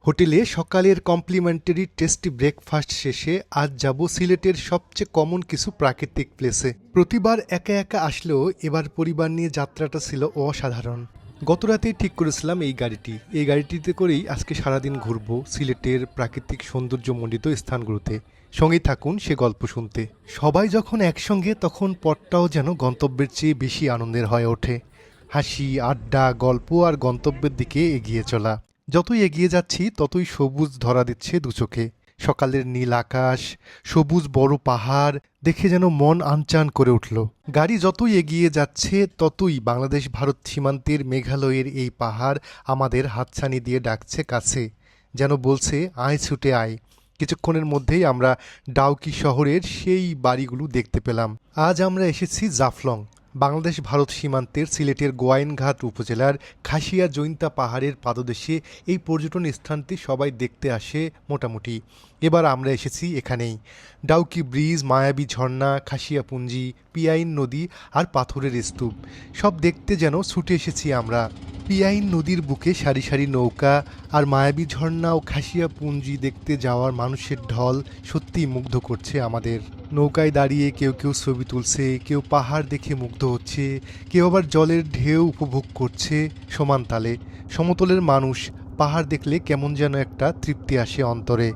হোটেলে সকালের complimentary tasty breakfast শেষে আজ যাব সিলেটের সবচেয়ে কমন কিছু প্রাকৃতিক প্লেসে। প্রতিবার একা একা আসলেও এবার পরিবার নিয়ে যাত্রাটা ছিল অসাধারণ। গত রাতেই ঠিক করেছিলাম এই গাড়িটিতে করেই আজকে সারাদিন ঘুরবো সিলেটের প্রাকৃতিক সৌন্দর্যমণ্ডিত স্থানগুলোতে। সঙ্গেই থাকুন সে গল্প শুনতে। সবাই যখন একসঙ্গে তখন পথটাও যেন গন্তব্যের চেয়ে বেশি আনন্দের হয়ে ওঠে। হাসি, আড্ডা, গল্প আর গন্তব্যের দিকে এগিয়ে চলা। যতই এগিয়ে যাচ্ছি ততই সবুজ ধরা দিচ্ছে দুচোখে। সকালের নীল আকাশ, সবুজ বড় পাহাড় দেখে যেন মন আনচান করে উঠল। গাড়ি যতই এগিয়ে যাচ্ছে ততই বাংলাদেশ ভারত সীমান্তের মেঘালয়ের এই পাহাড় আমাদের হাতছানি দিয়ে ডাকছে কাছে, যেন বলছে আয় ছুটে আয়। কিছুক্ষণের মধ্যেই আমরা ডাউকি শহরের সেই বাড়িগুলো দেখতে পেলাম। আজ আমরা এসেছি জাফলং, বাংলাদেশ ভারত সীমান্তের সিলেটের গোয়াইনঘাট উপজেলার খাসিয়া জৈন্তা পাহাড়ের পাদদেশে। এই পর্যটন স্থানটি সবাই দেখতে আসে মোটামুটি। এবার আমরা এসেছি এখানেই। ডাউকি ব্রিজ, মায়াবী ঝর্ণা, খাসিয়াপুঞ্জি, পিয়াইন নদী আর পাথরের স্তূপ সব দেখতে যেন ছুটে এসেছি আমরা। পিয়াইন নদীর বুকে সারি সারি নৌকা আর মায়াবী ঝর্ণা ও খাসিয়াপুঞ্জি দেখতে যাওয়ার মানুষের ঢল সত্যিই মুগ্ধ করছে আমাদের। নৌকায় দাঁড়িয়ে কেউ কেউ ছবি তুলছে, কেউ পাহাড় দেখে মুগ্ধ হচ্ছে, কেউ আবার জলের ঢেউ উপভোগ করছে সমান তালে। সমতলের মানুষ পাহাড় দেখলে কেমন যেন একটা তৃপ্তি আসে অন্তরে।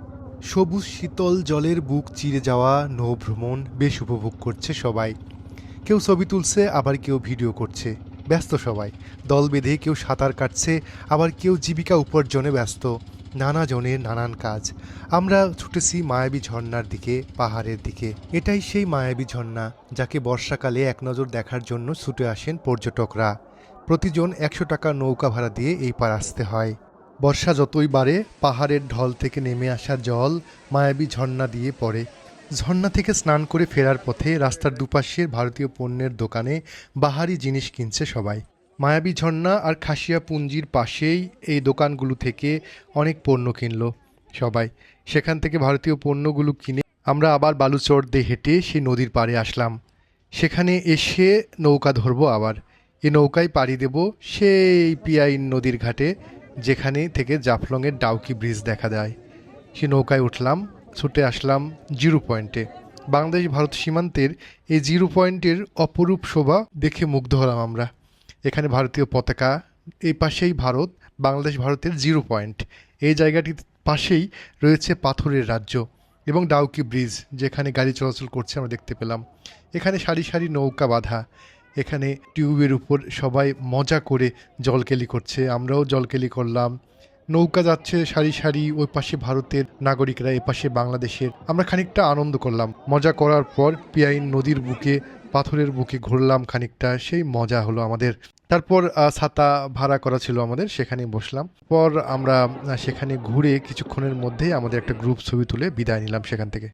সবুজ শীতল জলের বুক চিরে যাওয়া নৌভ্রমণ বেশ উপভোগ করছে সবাই। কেউ ছবি তুলছে, আবার কেউ ভিডিও করছে। ব্যস্ত সবাই, দল বেঁধে কেউ সাঁতার কাটছে, আবার কেউ জীবিকা উপার্জনে ব্যস্ত। নানা জনের নানান কাজ। আমরা ছুটেছি মায়াবী ঝর্ণার দিকে, পাহাড়ের দিকে। এটাই সেই মায়াবী ঝর্ণা যাকে বর্ষাকালে এক নজর দেখার জন্য ছুটে আসেন পর্যটকরা। প্রতিজন 100 টাকা নৌকা ভাড়া দিয়ে এই পার আসতে হয়। বর্ষা যতই বাড়ে পাহাড়ের ঢল থেকে নেমে আসা জল মায়াবী ঝর্ণা দিয়ে পড়ে। ঝর্ণা থেকে স্নান করে ফেরার পথে রাস্তার দুপাশের ভারতীয় পণ্যের দোকানে বাহারি জিনিস কিনছে সবাই। মায়াবী ঝর্ণা আর খাসিয়াপুঞ্জির পাশেই এই দোকানগুলো থেকে অনেক পণ্য কিনলো সবাই। সেখান থেকে ভারতীয় পণ্যগুলো কিনে আমরা আবার বালুচর দিয়ে হেঁটে সেই নদীর পাড়ে আসলাম। সেখানে এসে নৌকা ধরবো আবার। এ নৌকায় পাড়ি দেব সেই পিয়াইন নদীর ঘাটে, যেখানে থেকে জাফলংয়ের ডাউকি ব্রিজ দেখা যায়। সে নৌকায় উঠলাম, ছুটে আসলাম জিরো পয়েন্টে। বাংলাদেশ ভারত সীমান্তের এই জিরো পয়েন্টের অপরূপ শোভা দেখে মুগ্ধ হলাম আমরা। এখানে ভারতীয় পতাকা, এই পাশেই ভারত, বাংলাদেশ ভারতের জিরো পয়েন্ট। এই জায়গাটির পাশেই রয়েছে পাথরের রাজ্য এবং ডাউকি ব্রিজ, যেখানে গাড়ি চলাচল করছে আমরা দেখতে পেলাম। এখানে সারি সারি নৌকা বাঁধা, এখানে টিউবের উপর সবাই মজা করে জলকেলি করছে, আমরাও জলকেলি করলাম। নৌকা যাচ্ছে সারি সারি, ওই পাশে ভারতের নাগরিকরা, এ পাশে বাংলাদেশের। আমরা খানিকটা আনন্দ করলাম। মজা করার পর পিয়াইন নদীর বুকে, পাথরের বুকে ঘুরলাম খানিকটা, সেই মজা হলো আমাদের। তারপর ছাতা ভাড়া করা ছিল আমাদের, সেখানে বসলাম। পর আমরা সেখানে ঘুরে কিছুক্ষণের মধ্যেই আমাদের একটা গ্রুপ ছবি তুলে বিদায় নিলাম সেখান থেকে।